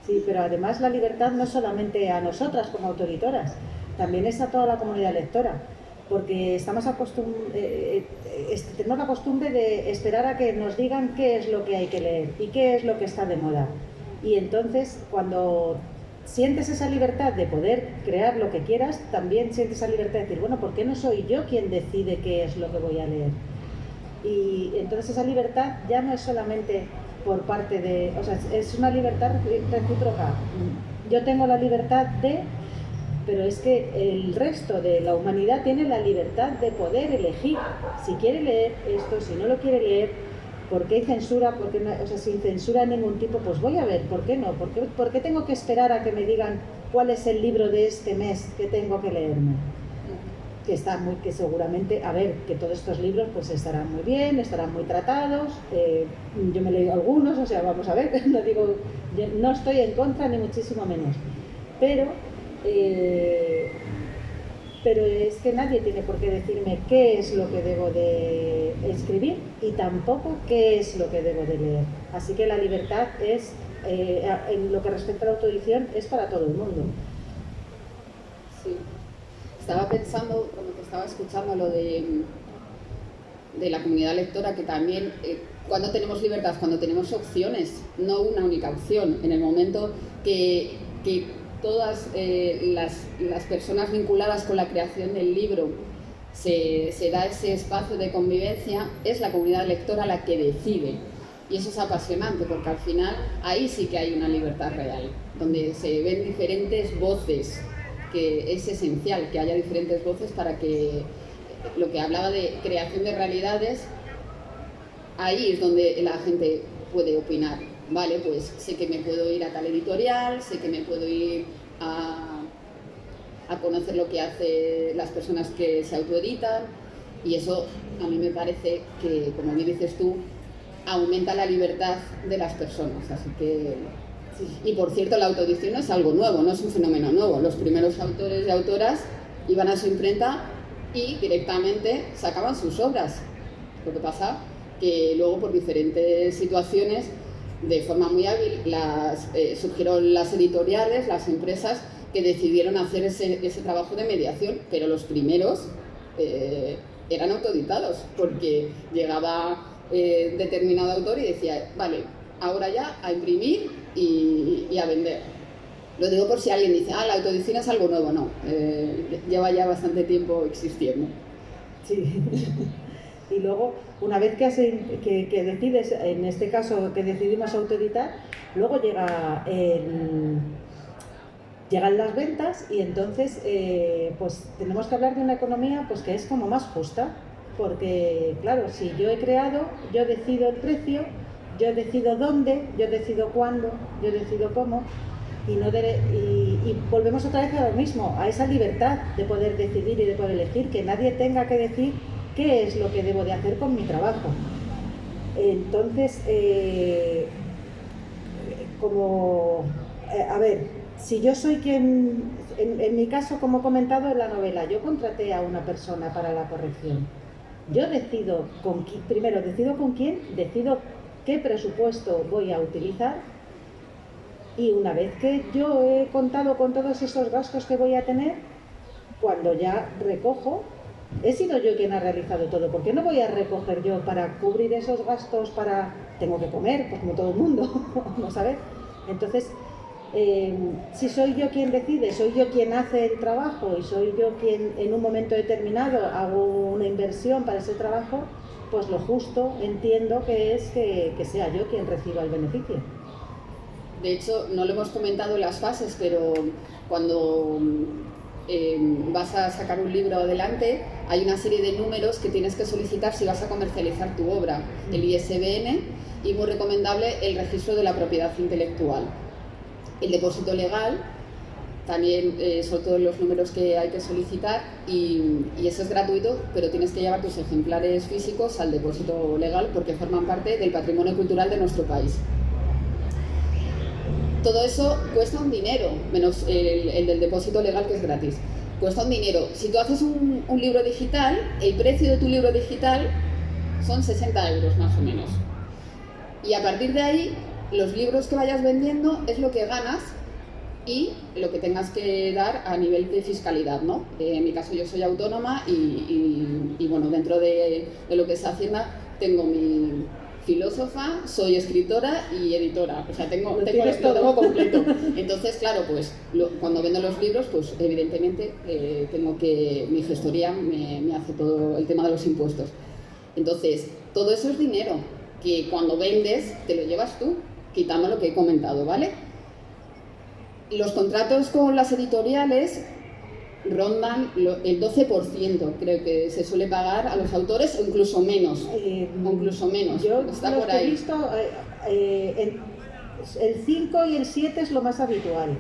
Sí, pero además la libertad no solamente a nosotras como autoeditoras, también es a toda la comunidad lectora, porque tenemos la costumbre de esperar a que nos digan qué es lo que hay que leer y qué es lo que está de moda. Y entonces, cuando sientes esa libertad de poder crear lo que quieras, también sientes esa libertad de decir, bueno, ¿por qué no soy yo quien decide qué es lo que voy a leer? Y entonces esa libertad ya no es solamente por parte de, o sea, es una libertad recíproca. Yo tengo la libertad pero es que el resto de la humanidad tiene la libertad de poder elegir si quiere leer esto, si no lo quiere leer, por qué hay censura, porque no, o sea, sin censura de ningún tipo, pues voy a ver, ¿por qué no? ¿Por qué tengo que esperar a que me digan cuál es el libro de este mes que tengo que leerme? Que seguramente, a ver, que todos estos libros pues estarán muy bien, estarán muy tratados, yo me he leído algunos, o sea, vamos a ver, no estoy en contra ni muchísimo menos, pero es que nadie tiene por qué decirme qué es lo que debo de escribir y tampoco qué es lo que debo de leer, así que la libertad es, en lo que respecta a la autoedición, es para todo el mundo. Estaba pensando, cuando te estaba escuchando, lo de la comunidad lectora, que también cuando tenemos libertad, cuando tenemos opciones, no una única opción. En el momento que todas las personas vinculadas con la creación del libro se da ese espacio de convivencia, es la comunidad lectora la que decide. Y eso es apasionante, porque al final ahí sí que hay una libertad real, donde se ven diferentes voces, que es esencial que haya diferentes voces para que lo que hablaba de creación de realidades, ahí es donde la gente puede opinar. Vale, pues sé que me puedo ir a tal editorial, sé que me puedo ir a conocer lo que hacen las personas que se autoeditan, y eso a mí me parece que, como bien dices tú, aumenta la libertad de las personas. Así que, sí. Y por cierto, la autoedición no es algo nuevo, no es un fenómeno nuevo. Los primeros autores y autoras iban a su imprenta y directamente sacaban sus obras. Lo que pasa que luego, por diferentes situaciones, de forma muy hábil, surgieron las editoriales, las empresas que decidieron hacer ese trabajo de mediación, pero los primeros eran autoeditados, porque llegaba determinado autor y decía, vale, ahora ya a imprimir y a vender. Lo digo por si alguien dice, la autoedición es algo nuevo. No, lleva ya bastante tiempo existiendo. Sí. Y luego, una vez que decides, en este caso que decidimos autoeditar, luego llegan las ventas, y entonces pues tenemos que hablar de una economía pues que es como más justa, porque claro, si yo he creado, yo decido el precio, yo decido dónde, yo decido cuándo, yo decido cómo, y volvemos otra vez a lo mismo, a esa libertad de poder decidir y de poder elegir, que nadie tenga que decir qué es lo que debo de hacer con mi trabajo. Entonces, a ver, si yo soy quien, en mi caso, como he comentado en la novela, yo contraté a una persona para la corrección. Yo decido primero decido con quién, decido qué presupuesto voy a utilizar, y una vez que yo he contado con todos esos gastos que voy a tener, cuando ya recojo, he sido yo quien ha realizado todo. ¿Por qué no voy a recoger yo para cubrir esos gastos? Tengo que comer, pues como todo el mundo, ¿no sabes? Entonces, si soy yo quien decide, soy yo quien hace el trabajo, y soy yo quien en un momento determinado hago una inversión para ese trabajo, pues lo justo entiendo que es que sea yo quien reciba el beneficio. De hecho, no lo hemos comentado en las fases, pero cuando vas a sacar un libro adelante, hay una serie de números que tienes que solicitar si vas a comercializar tu obra. El ISBN, y muy recomendable el registro de la propiedad intelectual. El depósito legal, también son todos los números que hay que solicitar, y eso es gratuito, pero tienes que llevar tus ejemplares físicos al depósito legal, porque forman parte del patrimonio cultural de nuestro país. Todo eso cuesta un dinero, menos el del depósito legal, que es gratis. Cuesta un dinero. Si tú haces un libro digital, el precio de tu libro digital son 60 euros más o menos. Y a partir de ahí, los libros que vayas vendiendo es lo que ganas y lo que tengas que dar a nivel de fiscalidad, ¿no? En mi caso, yo soy autónoma y bueno, dentro de lo que es Hacienda, tengo mi filósofa, soy escritora y editora, o sea, lo tengo completo. Entonces, claro, pues cuando vendo los libros, pues evidentemente mi gestoría me hace todo el tema de los impuestos. Entonces, todo eso es dinero que cuando vendes te lo llevas tú, quitando lo que he comentado, ¿vale? Los contratos con las editoriales rondan el 12%, creo que se suele pagar a los autores, o incluso menos. Yo está por ahí. He visto, el 5 y el 7 es lo más habitual,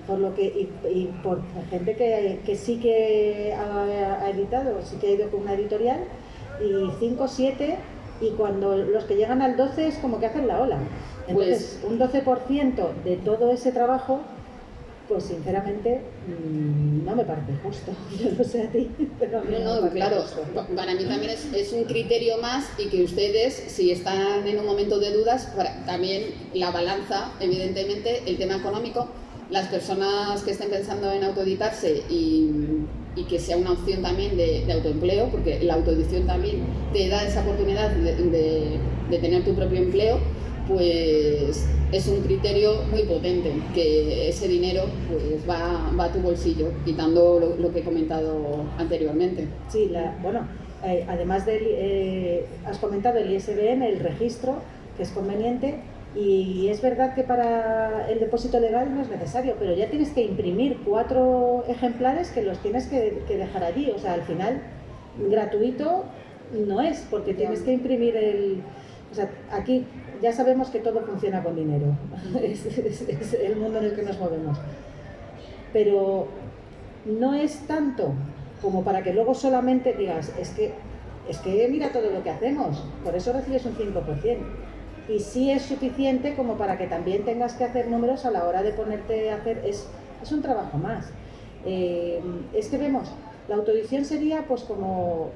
por lo que y por gente que sí que ha editado, sí que ha ido con una editorial, y 5, 7, y cuando los que llegan al 12 es como que hacen la ola. Entonces, un 12% de todo ese trabajo, pues sinceramente no me parece justo. Yo no sé a ti, pero no, claro, justo. Para mí también es un criterio más, y que ustedes, si están en un momento de dudas, también la balanza, evidentemente, el tema económico. Las personas que estén pensando en autoeditarse y y que sea una opción también de autoempleo, porque la autoedición también te da esa oportunidad de tener tu propio empleo, pues es un criterio muy potente, que ese dinero pues va a tu bolsillo, quitando lo que he comentado anteriormente. Sí, bueno, además has comentado el ISBN, el registro, que es conveniente, y es verdad que para el depósito legal no es necesario, pero ya tienes que imprimir 4 ejemplares que los tienes que dejar allí, o sea, al final gratuito no es, porque tienes que imprimir o sea, aquí ya sabemos que todo funciona con dinero, es el mundo en el que nos movemos, pero no es tanto como para que luego solamente digas, es que mira todo lo que hacemos, por eso recibes un 5%. Y sí es suficiente como para que también tengas que hacer números a la hora de ponerte a hacer, es un trabajo más. Es que vemos, la autoedición sería pues como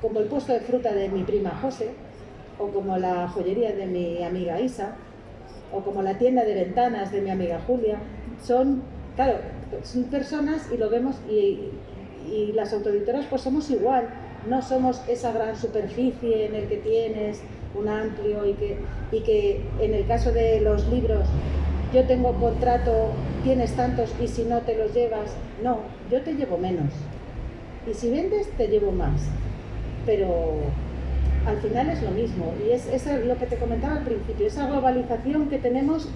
el puesto de fruta de mi prima José, o como la joyería de mi amiga Isa, o como la tienda de ventanas de mi amiga Julia. Son personas y lo vemos, y las autoeditoras pues somos igual, no somos esa gran superficie en el que tienes un amplio y que en el caso de los libros yo tengo contrato, tienes tantos y si no te los llevas, no, yo te llevo menos y si vendes te llevo más, pero al final es lo mismo, y es lo que te comentaba al principio, esa globalización que tenemos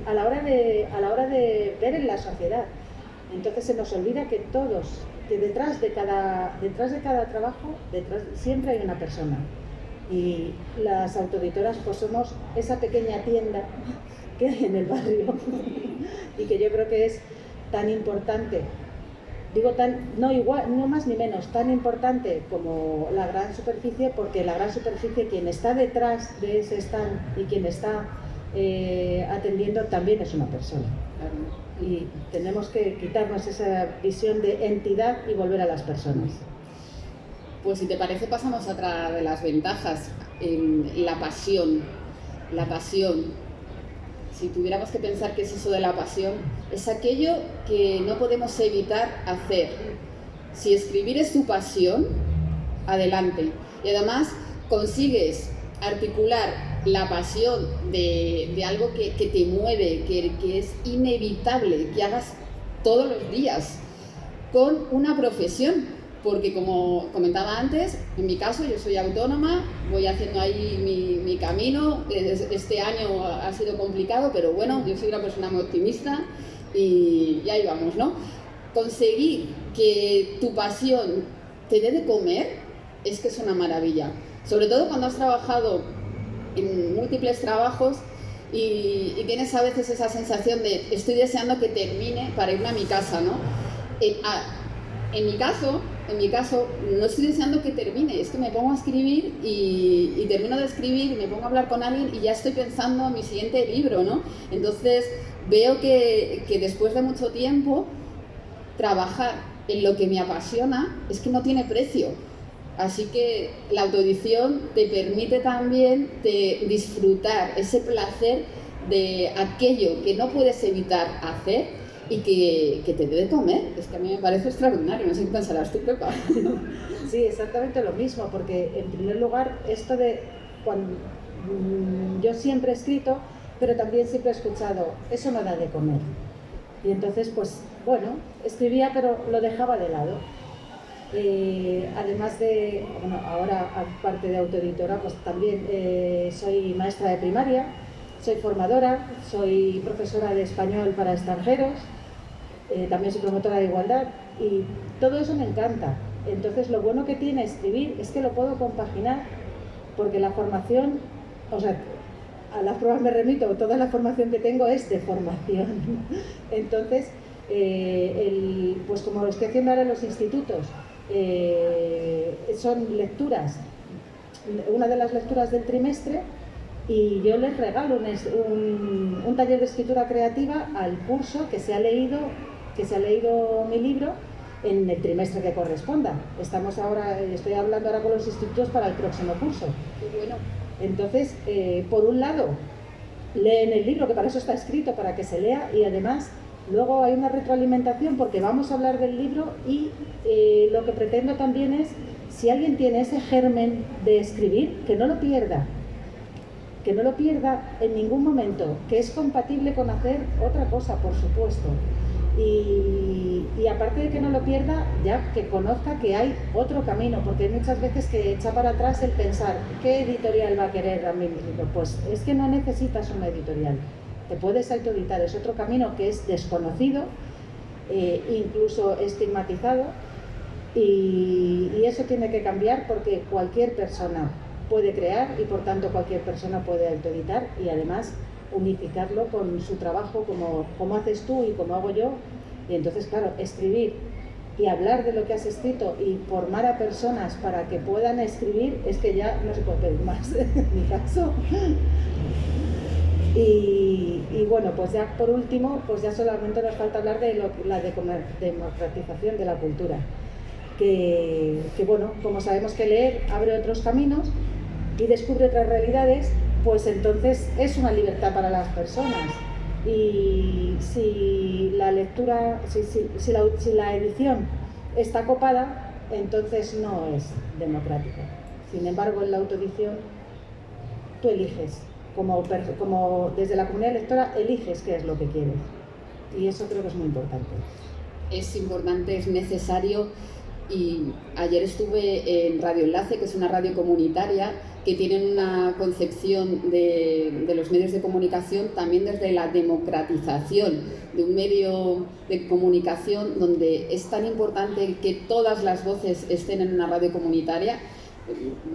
a la hora de ver en la sociedad. Entonces se nos olvida que detrás de cada trabajo, siempre hay una persona. Y las autoeditoras pues somos esa pequeña tienda que hay en el barrio y que yo creo que es tan importante, no más ni menos, tan importante como la gran superficie, porque la gran superficie, quien está detrás de ese stand y quien está atendiendo también es una persona. Y tenemos que quitarnos esa visión de entidad y volver a las personas. Pues si te parece pasamos a otra de las ventajas, la pasión. La pasión, si tuviéramos que pensar qué es eso de la pasión, es aquello que no podemos evitar hacer. Si escribir es tu pasión, adelante. Y además consigues articular la pasión de algo que te mueve, que es inevitable que hagas todos los días, con una profesión. Porque como comentaba antes, en mi caso yo soy autónoma, voy haciendo ahí mi camino, este año ha sido complicado, pero bueno, yo soy una persona muy optimista y ahí vamos, ¿no? Conseguir que tu pasión te dé de comer es que es una maravilla, sobre todo cuando has trabajado en múltiples trabajos y tienes a veces esa sensación de estoy deseando que termine para irme a mi casa, ¿no? En mi caso, no estoy deseando que termine, es que me pongo a escribir y termino de escribir y me pongo a hablar con alguien y ya estoy pensando en mi siguiente libro, ¿no? Entonces veo que después de mucho tiempo trabajar en lo que me apasiona es que no tiene precio. Así que la autoedición te permite también disfrutar ese placer de aquello que no puedes evitar hacer y que te debe comer. Es que a mí me parece extraordinario, no sé qué pensarás tú, Pepa. Sí, exactamente lo mismo, porque en primer lugar esto de cuando yo siempre he escrito, pero también siempre he escuchado, eso no da de comer. Y entonces, pues bueno, escribía pero lo dejaba de lado. Además de, bueno, ahora aparte de autoeditora, pues también soy maestra de primaria, soy formadora, soy profesora de español para extranjeros, también soy promotora de igualdad y todo eso me encanta. Entonces lo bueno que tiene escribir es que lo puedo compaginar, porque la formación, o sea, a las pruebas me remito, toda la formación que tengo es de formación. Entonces, pues como lo estoy haciendo ahora en los institutos, son lecturas, una de las lecturas del trimestre, y yo les regalo un taller de escritura creativa al curso que se ha leído mi libro en el trimestre que corresponda. Estoy hablando ahora con los institutos para el próximo curso. Qué bueno. Entonces, por un lado, leen el libro, que para eso está escrito, para que se lea, y además Luego hay una retroalimentación porque vamos a hablar del libro y lo que pretendo también es, si alguien tiene ese germen de escribir, que no lo pierda en ningún momento, que es compatible con hacer otra cosa, por supuesto. Y aparte de que no lo pierda, ya que conozca que hay otro camino, porque hay muchas veces que echa para atrás el pensar, ¿qué editorial va a querer a mi libro? Pues es que no necesitas una editorial, te puedes autoeditar, es otro camino que es desconocido, incluso estigmatizado, y eso tiene que cambiar porque cualquier persona puede crear y por tanto cualquier persona puede autoeditar y además unificarlo con su trabajo como haces tú y como hago yo. Y entonces, claro, escribir y hablar de lo que has escrito y formar a personas para que puedan escribir es que ya no se puede pedir más en mi caso. Y bueno, pues ya por último, pues ya solamente nos falta hablar de la democratización de la cultura. Que bueno, como sabemos que leer abre otros caminos y descubre otras realidades, pues entonces es una libertad para las personas. Y si la lectura, si la edición está copada, entonces no es democrática. Sin embargo, en la autoedición tú eliges, como desde la comunidad lectora eliges qué es lo que quieres. Y eso creo que es muy importante. Es importante, es necesario. Y ayer estuve en Radio Enlace, que es una radio comunitaria que tienen una concepción de los medios de comunicación también desde la democratización de un medio de comunicación donde es tan importante que todas las voces estén en una radio comunitaria.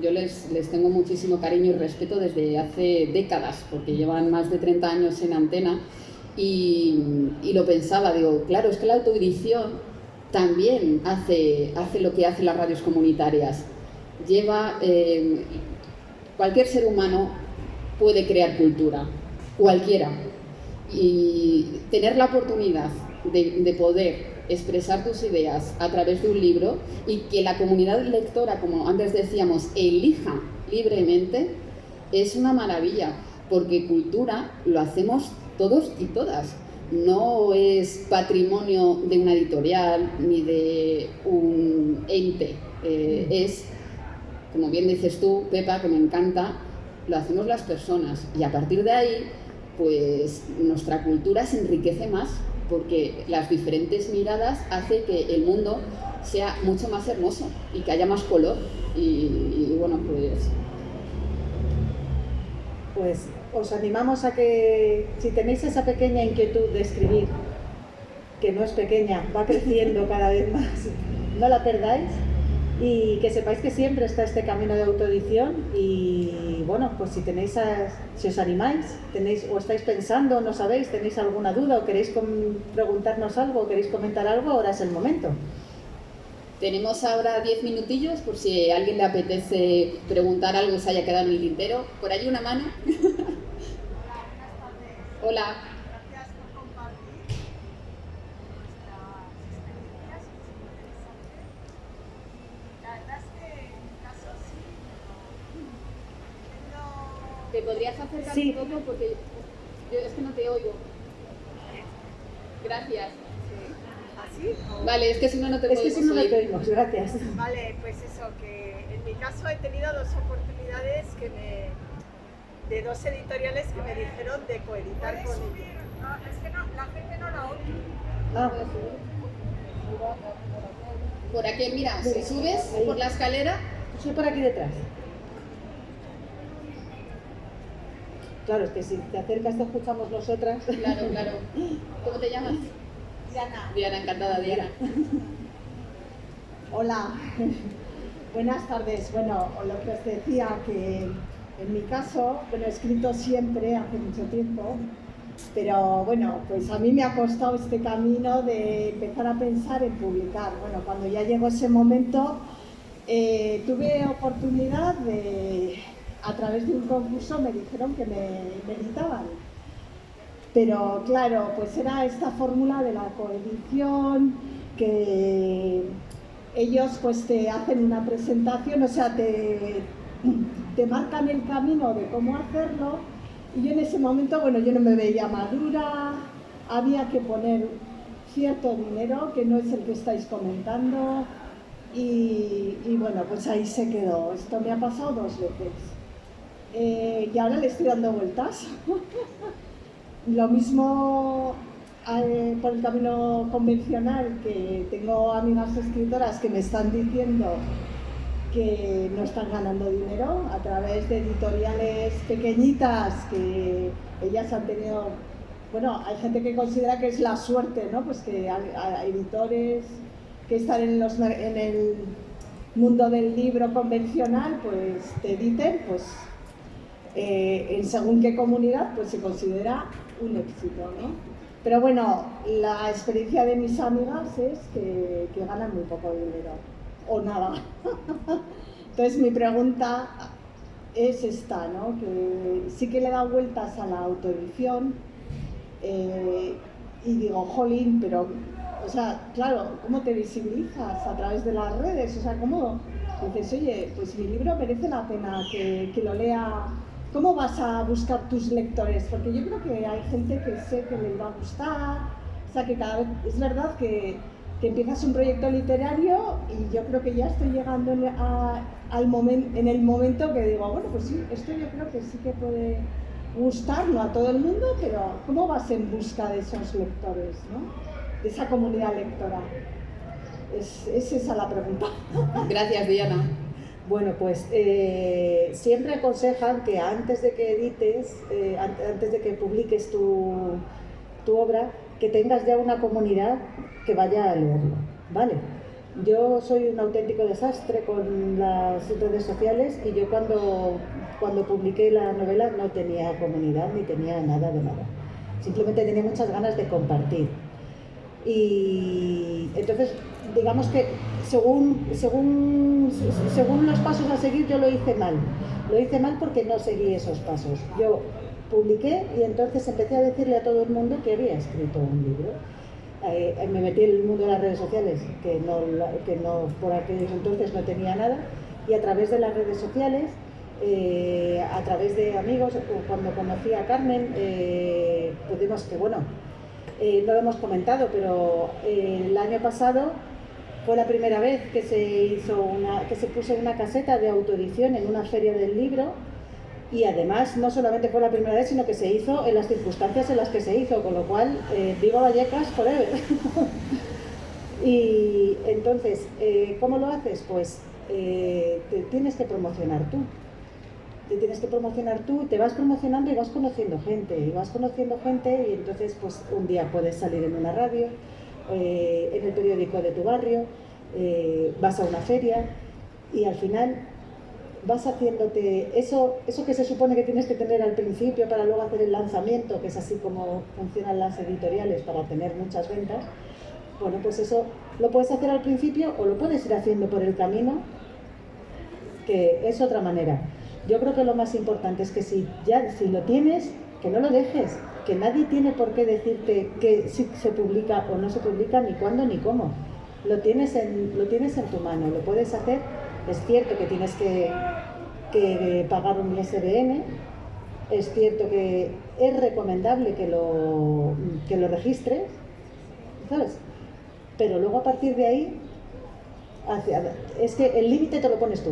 Yo les tengo muchísimo cariño y respeto desde hace décadas, porque llevan más de 30 años en antena y lo pensaba, digo, claro, es que la autoedición también hace lo que hacen las radios comunitarias. Cualquier ser humano puede crear cultura, cualquiera, y tener la oportunidad de poder expresar tus ideas a través de un libro y que la comunidad lectora, como antes decíamos, elija libremente, es una maravilla, porque cultura lo hacemos todos y todas. No es patrimonio de una editorial ni de un ente, es, como bien dices tú, Pepa, que me encanta, lo hacemos las personas y a partir de ahí, pues nuestra cultura se enriquece más porque las diferentes miradas hacen que el mundo sea mucho más hermoso y que haya más color y bueno, pues os animamos a que, si tenéis esa pequeña inquietud de escribir, que no es pequeña, va creciendo cada vez más, no la perdáis y que sepáis que siempre está este camino de autoedición y bueno, pues si os animáis, o estáis pensando, no sabéis, tenéis alguna duda o queréis preguntarnos algo, o queréis comentar algo, ahora es el momento. Tenemos ahora 10 minutillos por si a alguien le apetece preguntar algo que se haya quedado en el tintero. Por allí una mano. Hola. Gracias por compartir nuestras experiencias, es interesante. La verdad es que en mi caso sí, pero ¿Te podrías acercar un poco? Porque yo es que no te oigo. Gracias. ¿así? Vale, es que si no, no te podemos oír. Es que si no, no te oímos, gracias. Vale, pues eso, que en mi caso he tenido dos oportunidades de dos editoriales que me dijeron de coeditar con ellos. Es que no, la gente no la oye. Por aquí, mira, si subes por la escalera. Soy por aquí detrás. Claro, es que si te acercas te escuchamos nosotras. Claro, claro. ¿Cómo te llamas? Diana. Diana, encantada, Diana. Hola, buenas tardes. Bueno, lo que os decía, que en mi caso, bueno, he escrito siempre, hace mucho tiempo, pero bueno, pues a mí me ha costado este camino de empezar a pensar en publicar. Bueno, cuando ya llegó ese momento, tuve oportunidad a través de un concurso me dijeron que me editaban. Pero claro, pues era esta fórmula de la coedición, que ellos pues te hacen una presentación, o sea, te marcan el camino de cómo hacerlo, y yo en ese momento, bueno, yo no me veía madura, había que poner cierto dinero, que no es el que estáis comentando, y bueno, pues ahí se quedó. Esto me ha pasado 2 veces. Y ahora le estoy dando vueltas. Lo mismo por el camino convencional, que tengo amigas escritoras que me están diciendo que no están ganando dinero a través de editoriales pequeñitas que ellas han tenido. Bueno, hay gente que considera que es la suerte, ¿no? Pues que hay editores que están en el mundo del libro convencional, pues te editen, pues en según qué comunidad, pues se considera un éxito, ¿no? Pero bueno, la experiencia de mis amigas es que ganan muy poco dinero, o nada. Entonces mi pregunta es esta, ¿no? Que sí que le he dado vueltas a la autoedición, y digo, jolín, pero, o sea, claro, ¿cómo te visibilizas? A través de las redes, o sea, ¿cómo dices, oye, pues mi libro merece la pena que lo lea? ¿Cómo vas a buscar tus lectores? Porque yo creo que hay gente que sé que les va a gustar, o sea, que cada vez, es verdad que empiezas un proyecto literario y yo creo que ya estoy llegando en el momento que digo, bueno, pues sí, esto yo creo que sí que puede gustar, no a todo el mundo, pero ¿cómo vas en busca de esos lectores, ¿no? De esa comunidad lectora? Es esa la pregunta. Gracias, Diana. Bueno, pues siempre aconsejan que antes de que edites, antes de que publiques tu obra, que tengas ya una comunidad que vaya a leerlo, ¿vale? Yo soy un auténtico desastre con las redes sociales y yo cuando publiqué la novela no tenía comunidad ni tenía nada de nada. Simplemente tenía muchas ganas de compartir. Y entonces, digamos que según los pasos a seguir yo lo hice mal. Lo hice mal porque no seguí esos pasos. Yo publiqué y entonces empecé a decirle a todo el mundo que había escrito un libro. Me metí en el mundo de las redes sociales, que no por aquellos entonces no tenía nada, y a través de las redes sociales, a través de amigos, cuando conocí a Carmen, pudimos que, bueno, no lo hemos comentado, pero el año pasado fue la primera vez que se puso una caseta de autoedición en una feria del libro. Y además, no solamente fue la primera vez, sino que se hizo en las circunstancias en las que se hizo, con lo cual, viva Vallecas forever. Y entonces, ¿cómo lo haces? Pues te tienes que promocionar tú. Te vas promocionando y vas conociendo gente, y entonces, pues un día puedes salir en una radio, en el periódico de tu barrio, vas a una feria, y al final vas haciéndote eso que se supone que tienes que tener al principio para luego hacer el lanzamiento, que es así como funcionan las editoriales para tener muchas ventas. Bueno, pues eso lo puedes hacer al principio o lo puedes ir haciendo por el camino, que es otra manera. Yo creo que lo más importante es que si lo tienes, que no lo dejes, que nadie tiene por qué decirte que si se publica o no se publica, ni cuándo ni cómo. Lo tienes en tu mano, lo puedes hacer. Es cierto que tienes que pagar un ISBN, es cierto que es recomendable que lo registres, ¿sabes? Pero luego a partir de ahí, es que el límite te lo pones tú.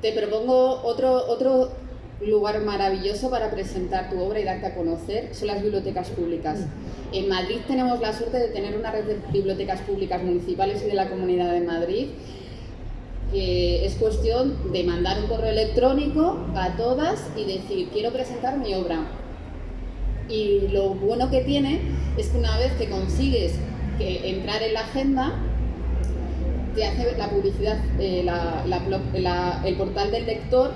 Te propongo otro lugar maravilloso para presentar tu obra y darte a conocer, son las bibliotecas públicas. En Madrid tenemos la suerte de tener una red de bibliotecas públicas municipales y de la Comunidad de Madrid, que es cuestión de mandar un correo electrónico a todas y decir, quiero presentar mi obra. Y lo bueno que tiene es que una vez que consigues entrar en la agenda, te hace la publicidad, el portal del lector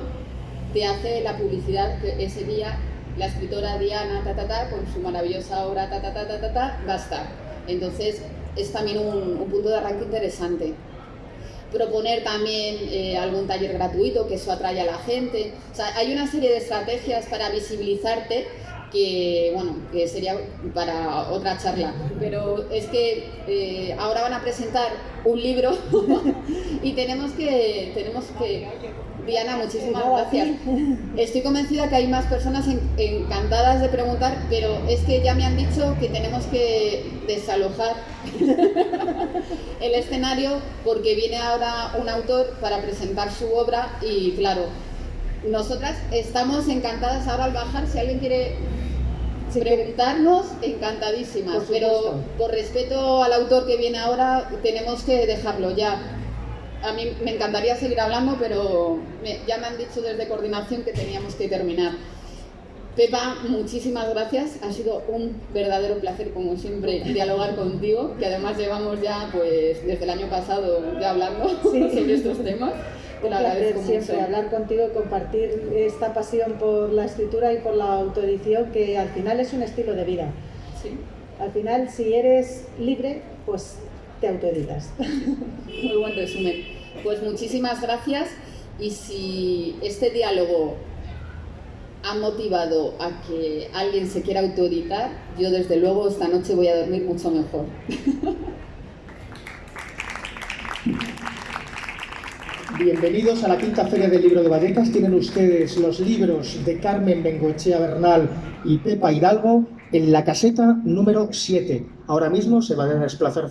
te hace la publicidad que ese día la escritora Diana con su maravillosa obra va a estar. Entonces es también un punto de arranque interesante. Proponer también algún taller gratuito, que eso atrae a la gente. O sea, hay una serie de estrategias para visibilizarte que, bueno, que sería para otra charla. Pero es que ahora van a presentar un libro y tenemos que Diana, muchísimas gracias. Estoy convencida que hay más personas encantadas de preguntar, pero es que ya me han dicho que tenemos que desalojar el escenario porque viene ahora un autor para presentar su obra y claro, nosotras estamos encantadas ahora al bajar, si alguien quiere preguntarnos, encantadísimas, pero por respeto al autor que viene ahora tenemos que dejarlo ya. A mí me encantaría seguir hablando, pero ya me han dicho desde coordinación que teníamos que terminar. Pepa, muchísimas gracias. Ha sido un verdadero placer, como siempre, dialogar contigo, que además llevamos ya, pues, desde el año pasado ya hablando sobre estos temas. Te lo agradezco siempre mucho. Hablar contigo y compartir esta pasión por la escritura y por la autoedición, que al final es un estilo de vida. Sí. Al final, si eres libre, pues te autoeditas. Muy buen resumen. Pues muchísimas gracias, y si este diálogo ha motivado a que alguien se quiera autoeditar, yo desde luego esta noche voy a dormir mucho mejor. Bienvenidos a la quinta Feria del Libro de Vallecas. Tienen ustedes los libros de Carmen Bengoechea Bernal y Pepa Hidalgo en la caseta número 7. Ahora mismo se van a desplazar